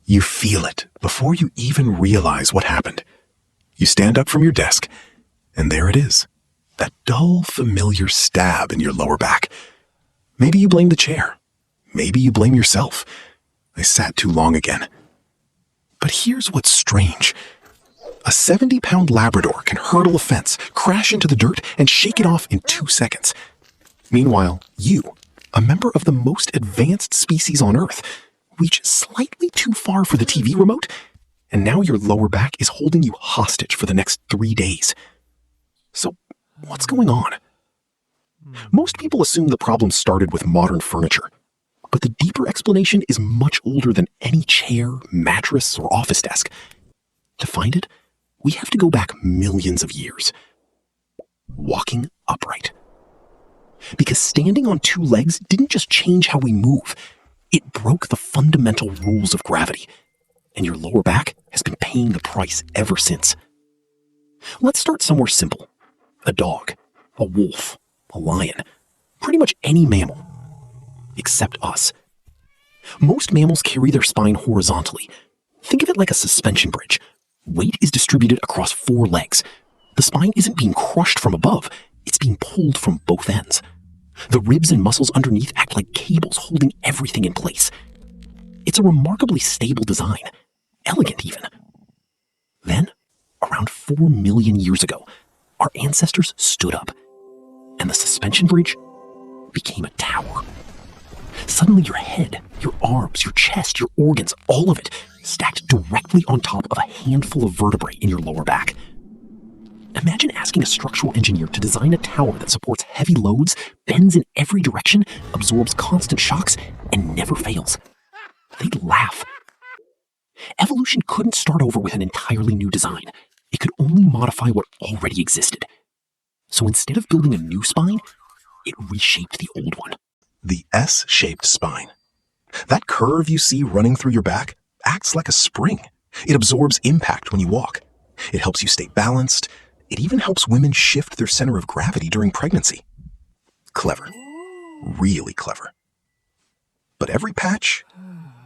You feel it before you even realize what happened. You stand up from your desk, and there it is. That dull, familiar stab in your lower back. Maybe you blame the chair. Maybe you blame yourself. I sat too long again. But here's what's strange. A 70-pound Labrador can hurdle a fence, crash into the dirt, and shake it off in 2 seconds. Meanwhile, you, a member of the most advanced species on Earth, reach slightly too far for the TV remote, and now your lower back is holding you hostage for the next 3 days. So, what's going on? Most people assume the problem started with modern furniture, but the deeper explanation is much older than any chair, mattress, or office desk. To find it, we have to go back millions of years. Walking upright. Because standing on 2 legs didn't just change how we move, it broke the fundamental rules of gravity, and your lower back has been paying the price ever since. Let's start somewhere simple. A dog, a wolf, a lion, pretty much any mammal. Except us. Most mammals carry their spine horizontally. Think of it like a suspension bridge. Weight is distributed across 4 legs. The spine isn't being crushed from above, it's being pulled from both ends. The ribs and muscles underneath act like cables holding everything in place. It's a remarkably stable design, elegant even. Then, around 4 million years ago, our ancestors stood up, and the suspension bridge became a tower. Suddenly your head, your arms, your chest, your organs, all of it stacked directly on top of a handful of vertebrae in your lower back. Imagine asking a structural engineer to design a tower that supports heavy loads, bends in every direction, absorbs constant shocks, and never fails. They'd laugh. Evolution couldn't start over with an entirely new design. It could only modify what already existed. So instead of building a new spine, it reshaped the old one. The S-shaped spine. That curve you see running through your back acts like a spring. It absorbs impact when you walk. It helps you stay balanced. It even helps women shift their center of gravity during pregnancy. Clever. Really clever. But every patch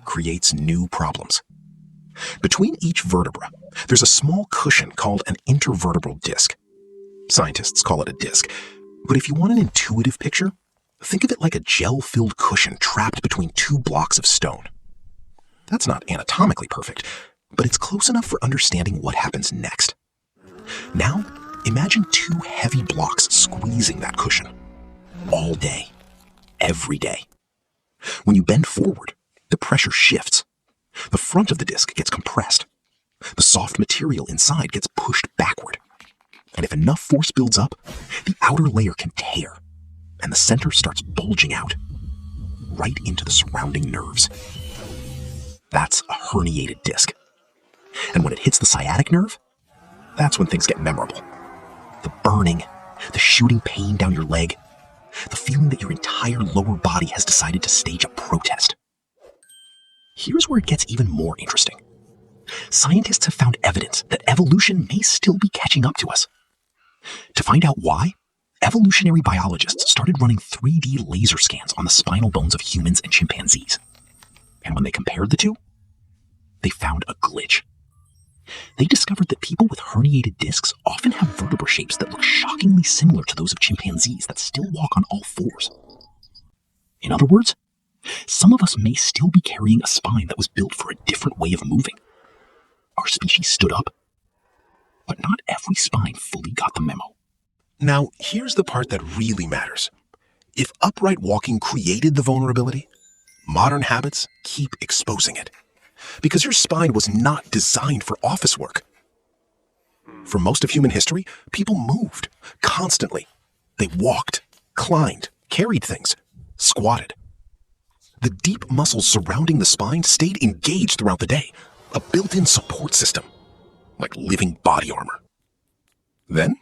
creates new problems. Between each vertebra, there's a small cushion called an intervertebral disc. Scientists call it a disc, but if you want an intuitive picture, think of it like a gel-filled cushion trapped between 2 blocks of stone. That's not anatomically perfect, but it's close enough for understanding what happens next. Now, imagine 2 heavy blocks squeezing that cushion. All day. Every day. When you bend forward, the pressure shifts. The front of the disc gets compressed. The soft material inside gets pushed backward. And if enough force builds up, the outer layer can tear, and the center starts bulging out, right into the surrounding nerves. That's a herniated disc. And when it hits the sciatic nerve, that's when things get memorable. The burning, the shooting pain down your leg, the feeling that your entire lower body has decided to stage a protest. Here's where it gets even more interesting. Scientists have found evidence that evolution may still be catching up to us. To find out why, evolutionary biologists started running 3D laser scans on the spinal bones of humans and chimpanzees. And when they compared the two, they found a glitch. They discovered that people with herniated discs often have vertebra shapes that look shockingly similar to those of chimpanzees that still walk on all 4s. In other words, some of us may still be carrying a spine that was built for a different way of moving. Our species stood up, but not every spine fully got the memo. Now, here's the part that really matters. If upright walking created the vulnerability, modern habits keep exposing it. Because your spine was not designed for office work. For most of human history, people moved constantly. They walked, climbed, carried things, squatted. The deep muscles surrounding the spine stayed engaged throughout the day, a built-in support system, like living body armor. Then,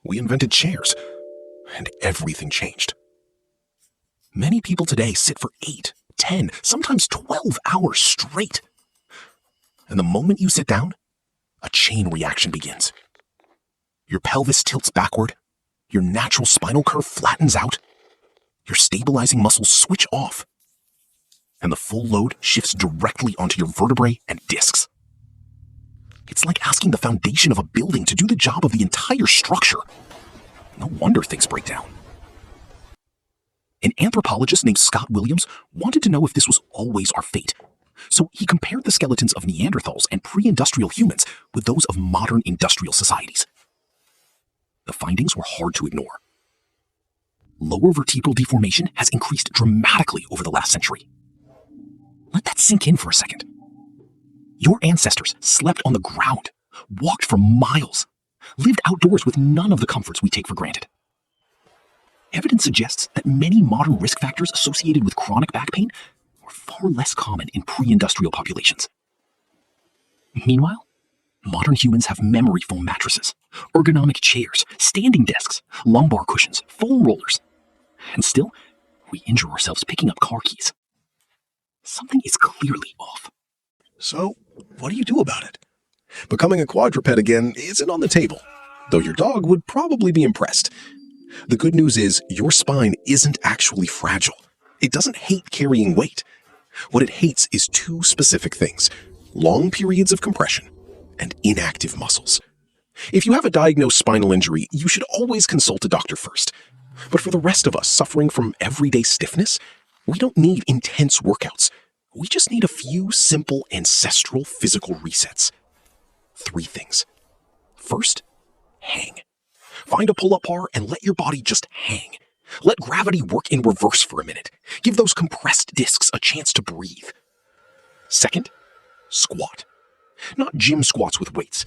we invented chairs, and everything changed. Many people today sit for 8, 10, sometimes 12 hours straight. And the moment you sit down, a chain reaction begins. Your pelvis tilts backward, your natural spinal curve flattens out, your stabilizing muscles switch off, and the full load shifts directly onto your vertebrae and discs. It's like asking the foundation of a building to do the job of the entire structure. No wonder things break down. An anthropologist named Scott Williams wanted to know if this was always our fate. So he compared the skeletons of Neanderthals and pre-industrial humans with those of modern industrial societies. The findings were hard to ignore. Lower vertebral deformation has increased dramatically over the last century. Let that sink in for a second. Your ancestors slept on the ground, walked for miles, lived outdoors with none of the comforts we take for granted. Evidence suggests that many modern risk factors associated with chronic back pain were far less common in pre-industrial populations. Meanwhile, modern humans have memory foam mattresses, ergonomic chairs, standing desks, lumbar cushions, foam rollers. And still, we injure ourselves picking up car keys. Something is clearly off. So, what do you do about it? Becoming a quadruped again isn't on the table, though your dog would probably be impressed. The good news is your spine isn't actually fragile. It doesn't hate carrying weight. What it hates is two specific things: long periods of compression and inactive muscles. If you have a diagnosed spinal injury, you should always consult a doctor first. But for the rest of us suffering from everyday stiffness, we don't need intense workouts. We just need a few simple ancestral physical resets. 3 things. First, hang. Find a pull-up bar and let your body just hang. Let gravity work in reverse for a minute. Give those compressed discs a chance to breathe. Second, squat. Not gym squats with weights,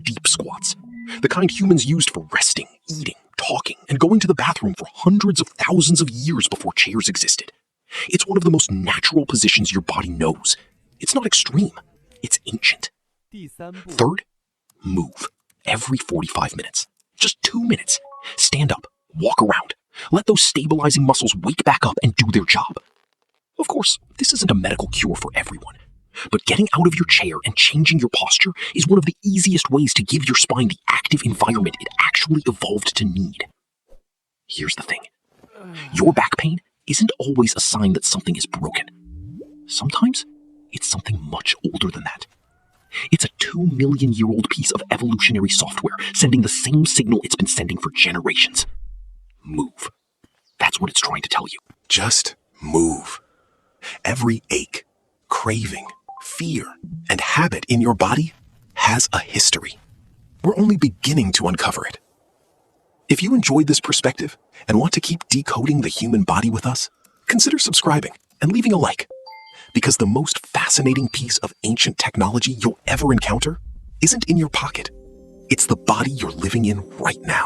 deep squats. The kind humans used for resting, eating, talking, and going to the bathroom for hundreds of thousands of years before chairs existed. It's one of the most natural positions your body knows. It's not extreme. It's ancient. Third, move. Every 45 minutes. Just 2 minutes. Stand up. Walk around. Let those stabilizing muscles wake back up and do their job. Of course, this isn't a medical cure for everyone. But getting out of your chair and changing your posture is one of the easiest ways to give your spine the active environment it actually evolved to need. Here's the thing. Your back pain isn't always a sign that something is broken. Sometimes it's something much older than that. It's a 2-million-year-old piece of evolutionary software sending the same signal it's been sending for generations. Move. That's what it's trying to tell you. Just move. Every ache, craving, fear, and habit in your body has a history. We're only beginning to uncover it. If you enjoyed this perspective and want to keep decoding the human body with us, consider subscribing and leaving a like. Because the most fascinating piece of ancient technology you'll ever encounter isn't in your pocket. It's the body you're living in right now.